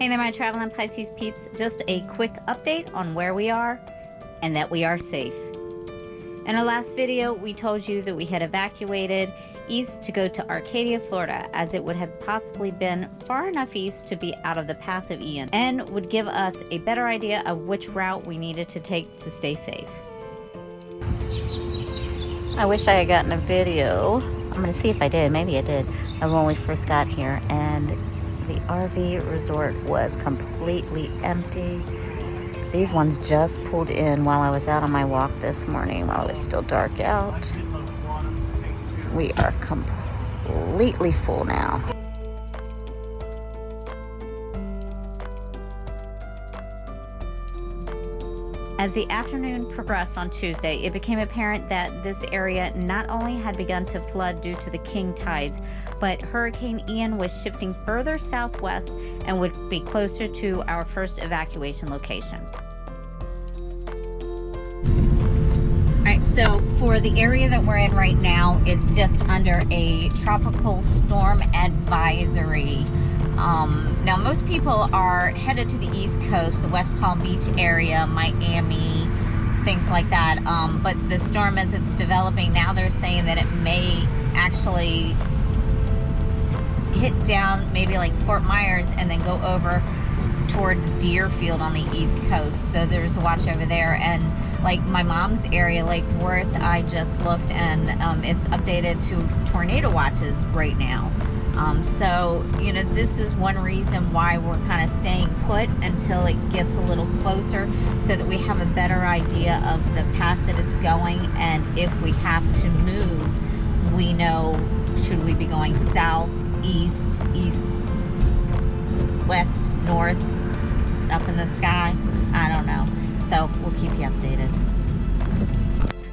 Hey there, my traveling Pisces peeps. Just a quick update on where we are and that we are safe. In our last video, we told you that we had evacuated east to go to Arcadia, Florida, as it would have possibly been far enough east to be out of the path of Ian and would give us a better idea of which route we needed to take to stay safe. I wish I had gotten a video. I'm going to see if I did. Maybe I did. Of when we first got here, and the RV resort was completely empty. These ones just pulled in while I was out on my walk this morning while it was still dark out. We are completely full now. As the afternoon progressed on Tuesday, it became apparent that this area not only had begun to flood due to the king tides, but Hurricane Ian was shifting further southwest and would be closer to our first evacuation location. Alright, so for the area that we're in right now, it's just under a tropical storm advisory. Now most people are headed to the East Coast, the West Palm Beach area, Miami, things like that. But the storm, as it's developing now, they're saying that it may actually hit down maybe like Fort Myers and then go over towards Deerfield on the East Coast. So there's a watch over there. And like my mom's area, Lake Worth, I just looked and it's updated to tornado watches right now. So, you know, this is one reason why we're kind of staying put until it gets a little closer so that we have a better idea of the path that it's going, and if we have to move, we know, should we be going south, east, west, north, up in the sky? I don't know. So we'll keep you updated.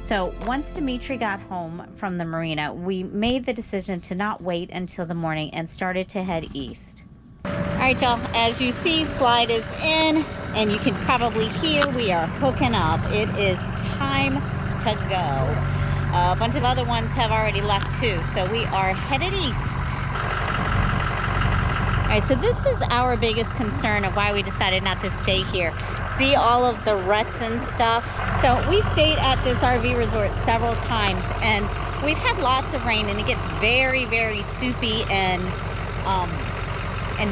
So once Dimitri got home from the marina, we made the decision to not wait until the morning and started to head east. All right, y'all, as you see, slide is in, and you can probably hear we are hooking up. It is time to go. A bunch of other ones have already left too, so we are headed east. All right, so this is our biggest concern of why we decided not to stay here. See all of the ruts and stuff. So we stayed at this RV resort several times, and we've had lots of rain, and it gets very, very soupy and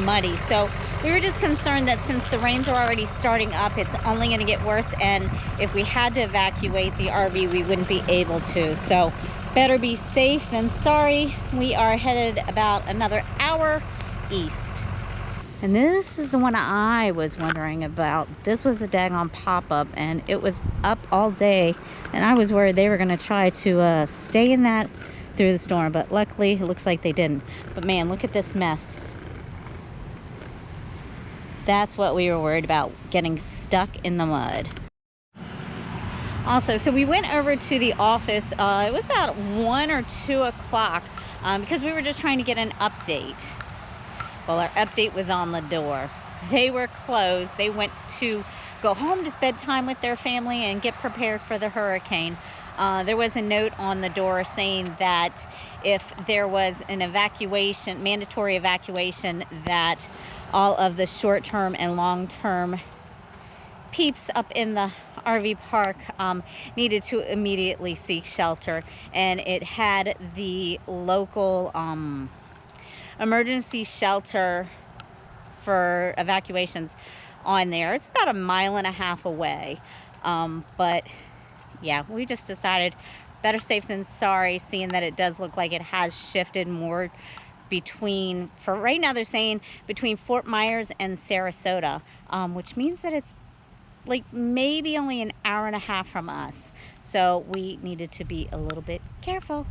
muddy. So we were just concerned that since the rains are already starting up, it's only going to get worse, and if we had to evacuate the RV, we wouldn't be able to. So better be safe than sorry. We are headed about another hour east. And this is the one I was wondering about. This was a daggone pop-up, and it was up all day, and I was worried they were going to try to stay in that through the storm, but luckily it looks like they didn't. But man, look at this mess. That's what we were worried about, getting stuck in the mud. Also, so we went over to the office. It was about 1 or 2 o'clock because we were just trying to get an update. Well, our update was on the door. They were closed. They went to go home to spend time with their family and get prepared for the hurricane. There was a note on the door saying that if there was an evacuation, mandatory evacuation, that all of the short-term and long-term peeps up in the RV park needed to immediately seek shelter. And it had the local emergency shelter for evacuations on there. It's about 1.5 miles away, but yeah, we just decided better safe than sorry, seeing that it does look like it has shifted more between, for right now they're saying between Fort Myers and Sarasota, which means that it's like maybe only 1.5 hours from us, so we needed to be a little bit careful.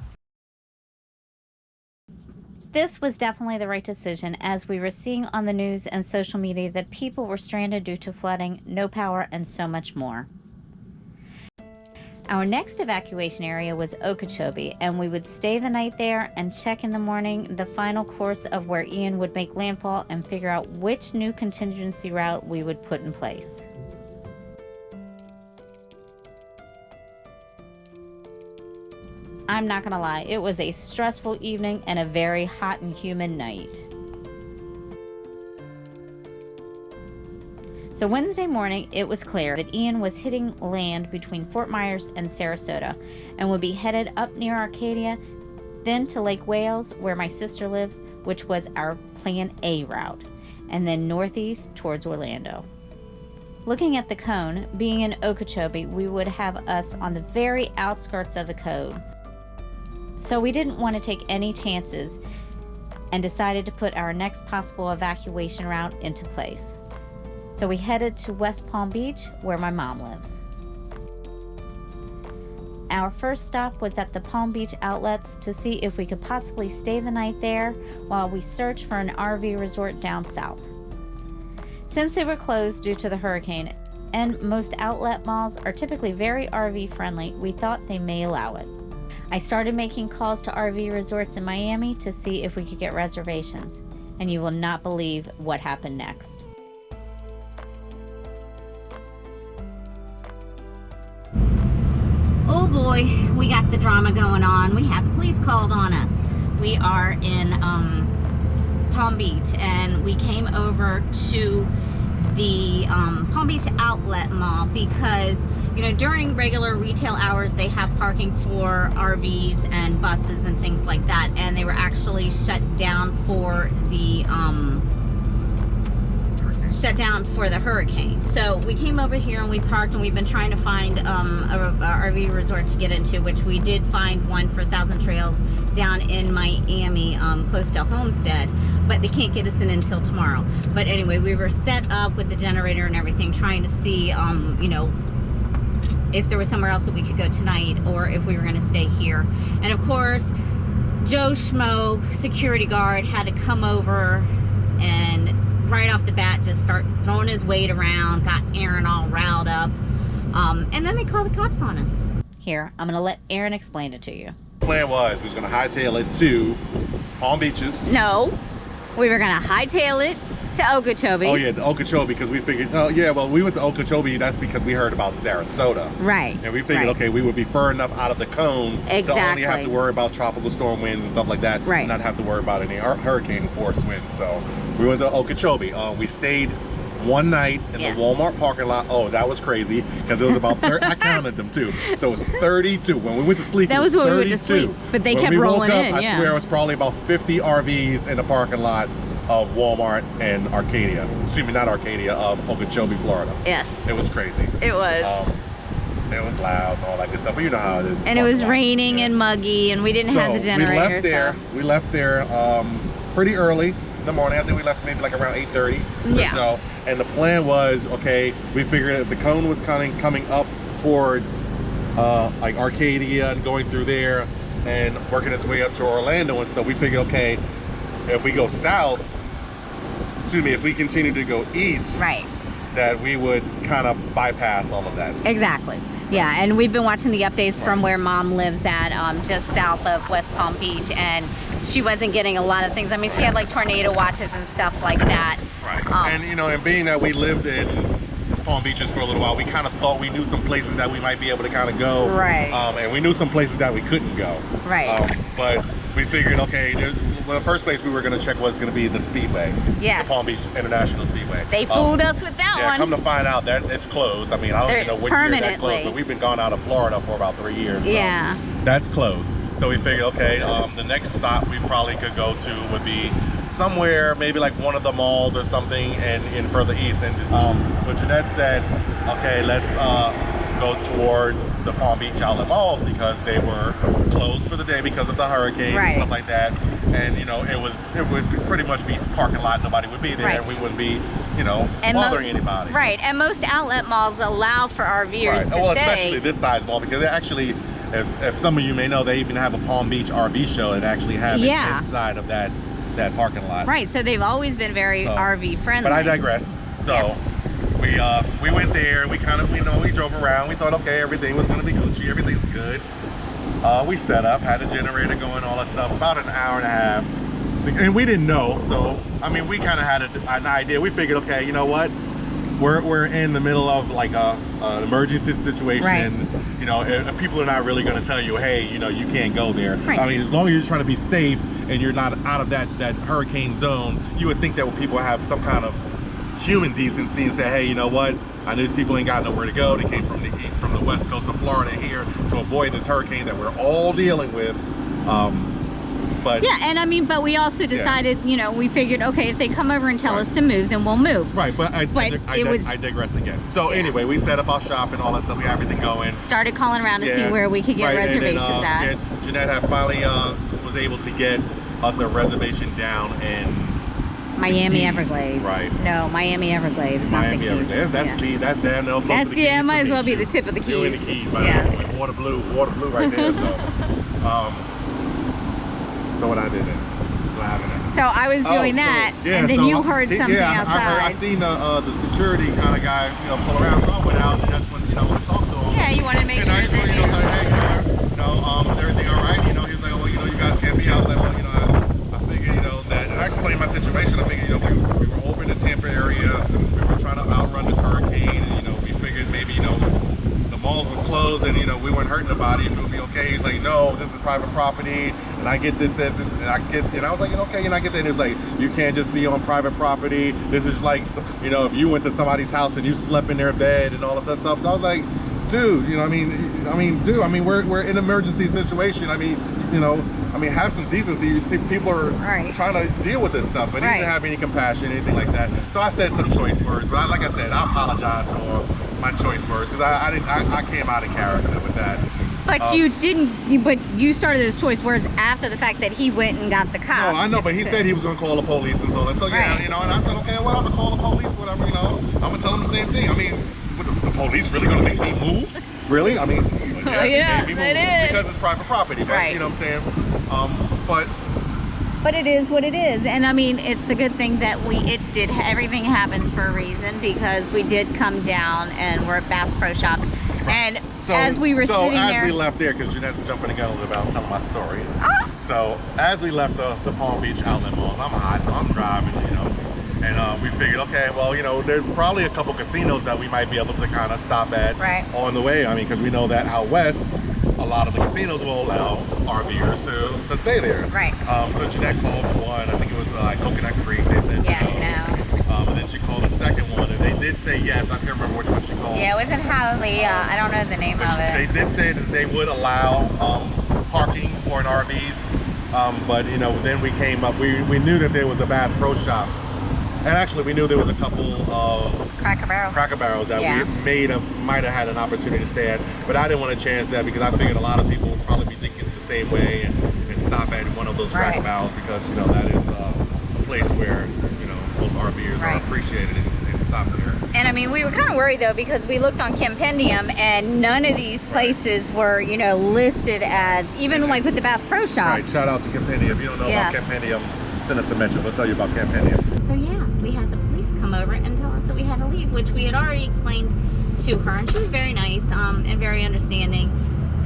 This was definitely the right decision, as we were seeing on the news and social media that people were stranded due to flooding, no power, and so much more. Our next evacuation area was Okeechobee, and we would stay the night there and check in the morning the final course of where Ian would make landfall and figure out which new contingency route we would put in place. I'm not gonna lie, it was a stressful evening and a very hot and humid night. So Wednesday morning, it was clear that Ian was hitting land between Fort Myers and Sarasota and would be headed up near Arcadia, then to Lake Wales, where my sister lives, which was our Plan A route, and then northeast towards Orlando. Looking at the cone, being in Okeechobee, we would have us on the very outskirts of the cone. So we didn't want to take any chances and decided to put our next possible evacuation route into place. So we headed to West Palm Beach, where my mom lives. Our first stop was at the Palm Beach outlets to see if we could possibly stay the night there while we searched for an RV resort down south. Since they were closed due to the hurricane, and most outlet malls are typically very RV friendly, we thought they may allow it. I started making calls to RV resorts in Miami to see if we could get reservations, and you will not believe what happened next. Oh boy, we got the drama going on. We had the police called on us. We are in Palm Beach, and we came over to the Palm Beach Outlet Mall because, you know, during regular retail hours they have parking for RVs and buses and things like that, and they were actually shut down for the hurricane. So we came over here and we parked, and we've been trying to find a RV resort to get into, which we did find one for Thousand Trails down in Miami, close to Homestead, but they can't get us in until tomorrow. But anyway, we were set up with the generator and everything, trying to see, you know, if there was somewhere else that we could go tonight or if we were going to stay here. And of course, Joe Schmo, security guard, had to come over and right off the bat just start throwing his weight around, got Aaron all riled up, and then they called the cops on us. Here, I'm gonna let Aaron explain it to you. The plan was we was gonna hightail it to Palm Beaches. No, we were gonna hightail it to Okeechobee. Oh yeah, to Okeechobee, because we figured, oh yeah, well we went to Okeechobee, that's because we heard about Sarasota. Right. And we figured, okay, we would be far enough out of the cone to only have to worry about tropical storm winds and stuff like that, and not have to worry about any hurricane force winds. So we went to Okeechobee. We stayed one night in the Walmart parking lot. Oh, that was crazy, because it was about 30, I counted them too. So it was 32. When we went to sleep, that was when we went to sleep. But they kept rolling in. I swear it was probably about 50 RVs in the parking lot of Walmart and Arcadia. Excuse me, not Arcadia, Okeechobee, Florida. Yes. It was crazy. It was. It was loud and all that good stuff, but you know how it is. And it was raining and muggy, and we didn't have the generator. We left there pretty early in the morning. I think we left maybe like around 8:30 or so. And the plan was, okay, we figured that the cone was coming up towards like Arcadia and going through there and working its way up to Orlando and stuff. We figured, okay, if we go south, if we continue to go east, that we would kind of bypass all of that. Exactly. Yeah, and we've been watching the updates from where Mom lives at, just south of West Palm Beach, and she wasn't getting a lot of things. I mean, she had like tornado watches and stuff like that. Right. And you know, and being that we lived in Palm Beaches for a little while, we kind of thought we knew some places that we might be able to kind of go. Right. And we knew some places that we couldn't go. Right. But we figured, okay, well, the first place we were going to check was going to be the Speedway. Yes. The Palm Beach International Speedway. They fooled us with that one. Yeah, come to find out that it's closed. I mean, I don't even know what year that closed, but we've been gone out of Florida for about 3 years. So yeah. That's closed. So we figured, okay, the next stop we probably could go to would be somewhere, maybe like one of the malls or something, and in further east. And but Jeanette said, okay, let's go towards the Palm Beach outlet malls because they were closed for the day because of the hurricane and stuff like that. And you know, it would pretty much be parking lot, nobody would be there, and we wouldn't be, you know, bothering anybody. Right, and most outlet malls allow for RVers to well, stay. Especially this size mall, because they actually, if some of you may know, they even have a Palm Beach RV show and actually have it inside of that parking lot. Right, so they've always been very RV friendly. But I digress. So we went there and we kind of, we drove around. We thought, okay, everything was going to be Gucci, everything's good. We set up, had the generator going, all that stuff, about an hour and a half. And we didn't know, so I mean, we kind of had an idea. We figured, okay, you know what? We're in the middle of like an emergency situation. You know, people are not really going to tell you, hey, you know, you can't go there. I mean, as long as you're trying to be safe and you're not out of that hurricane zone, you would think that people have some kind of human decency and say, hey, you know what? I know these people ain't got nowhere to go. They came from the west coast of Florida here to avoid this hurricane that we're all dealing with. But yeah, and I mean, but we also decided, you know, we figured, okay, if they come over and tell us to move, then we'll move. Right, but I digress again. So anyway, we set up our shop and all that stuff. We had everything going. Started calling around to see where we could get reservations at. Yeah, Jeanette had finally was able to get us a reservation down in Miami Everglades. Right. No, Miami Everglades. Miami Everglades. That's key. That's there. No, that's the might as well be the tip of the keys. You're in the keys, by the way. Water blue right there. So what I did then? So I was doing that, and then you heard something outside. I seen the security kind of guy, you know, pull around. So I went out, and that's when, you know, I talked to him. Yeah, you wanted to make sure that you know, like, hey, you know, is everything all right? You know, he was like, well, you know, you guys can't be out. I was like, well, you know, I figured, you know, that, and I explained my situation. I figured, you know, we were over in the Tampa area. We were trying to outrun this hurricane, and, you know, we figured maybe, you know, the malls would close, and, you know, we weren't hurting nobody. It would be okay. He's like, no, this is private property. And I get this, and I was like, okay, and I get that. And it's like, you can't just be on private property. This is like, you know, if you went to somebody's house and you slept in their bed and all of that stuff. So I was like, dude, you know, I mean, we're in an emergency situation. I mean, you know, have some decency. You see, people are trying to deal with this stuff, but he didn't have any compassion, anything like that. So I said some choice words, but like I said, I apologize for my choice words because I came out of character with that. But you didn't. But you started his choice words after the fact that he went and got the cops. No, I know, but he said he was going to call the police and so on. So yeah, you know, and I said, okay, well, I'm going to call the police, whatever, you know. I'm going to tell them the same thing. I mean, the police really going to make me move? Really? I mean, yeah, it is. Because it's private property, but you know what I'm saying? But it is what it is, and I mean, it's a good thing that everything happens for a reason, because we did come down and we're at Bass Pro Shops, and as we were sitting there, we left there, because Jeanette's jumping the gun a little bit, I'm telling my story. So as we left the Palm Beach outlet malls, I'm hot, so I'm driving, you know, and we figured, okay, well, you know, there's probably a couple casinos that we might be able to kind of stop at on the way. I mean, because we know that out west, a lot of the casinos will allow RVers to stay there. Right. So Jeanette called one, I think it was Coconut Creek. They said no. And then she called the second one, and they did say yes. I can't remember which one she called. Yeah, it wasn't Hialeah. I don't know the name of it. They did say that they would allow parking for an RVs, but you know, then we came up. We knew that there was a Bass Pro Shops. And actually, we knew there was a couple of Cracker Barrels that we might have had an opportunity to stay at, but I didn't want to chance that because I figured a lot of people would probably be thinking the same way and stop at one of those Cracker Barrels, because, you know, that is a place where, you know, most RVers are appreciated and stop there. And I mean, we were kind of worried though, because we looked on Campendium and none of these places were, you know, listed as, even like with the Bass Pro Shop. Right, shout out to Campendium. If you don't know about Campendium, send us a mention. We'll tell you about Campendium. So yeah, we had the police come over and tell us that we had to leave, which we had already explained to her, and she was very nice and very understanding.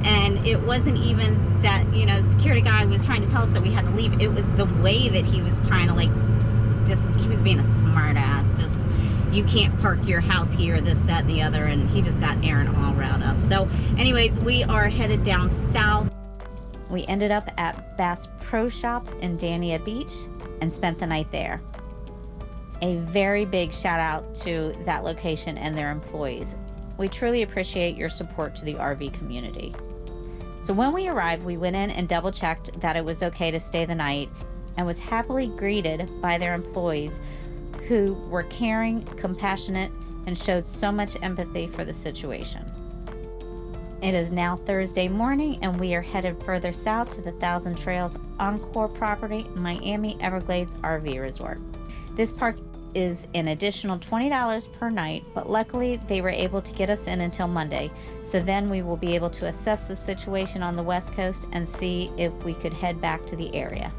And it wasn't even that, you know, the security guy was trying to tell us that we had to leave. It was the way that he was trying to, like, he was being a smart ass. Just, you can't park your house here, this, that, and the other. And he just got Aaron all riled up. So anyways, we are headed down south. We ended up at Bass Pro Shops in Dania Beach and spent the night there. A very big shout out to that location and their employees. We truly appreciate your support to the RV community. So when we arrived, we went in and double checked that it was okay to stay the night, and was happily greeted by their employees who were caring, compassionate, and showed so much empathy for the situation. It is now Thursday morning, and we are headed further south to the Thousand Trails Encore property, Miami Everglades RV Resort. This park is an additional $20 per night, but luckily they were able to get us in until Monday, so then we will be able to assess the situation on the West Coast and see if we could head back to the area.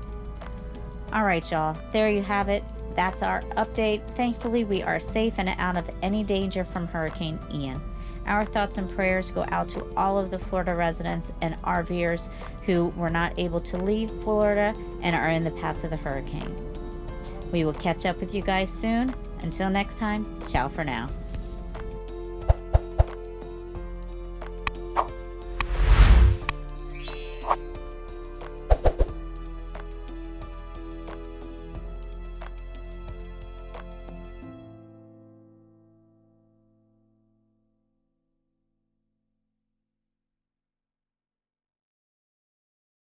All right, y'all, there you have it. That's our update. Thankfully, we are safe and out of any danger from Hurricane Ian. Our thoughts and prayers go out to all of the Florida residents and RVers who were not able to leave Florida and are in the path of the hurricane. We will catch up with you guys soon. Until next time, ciao for now.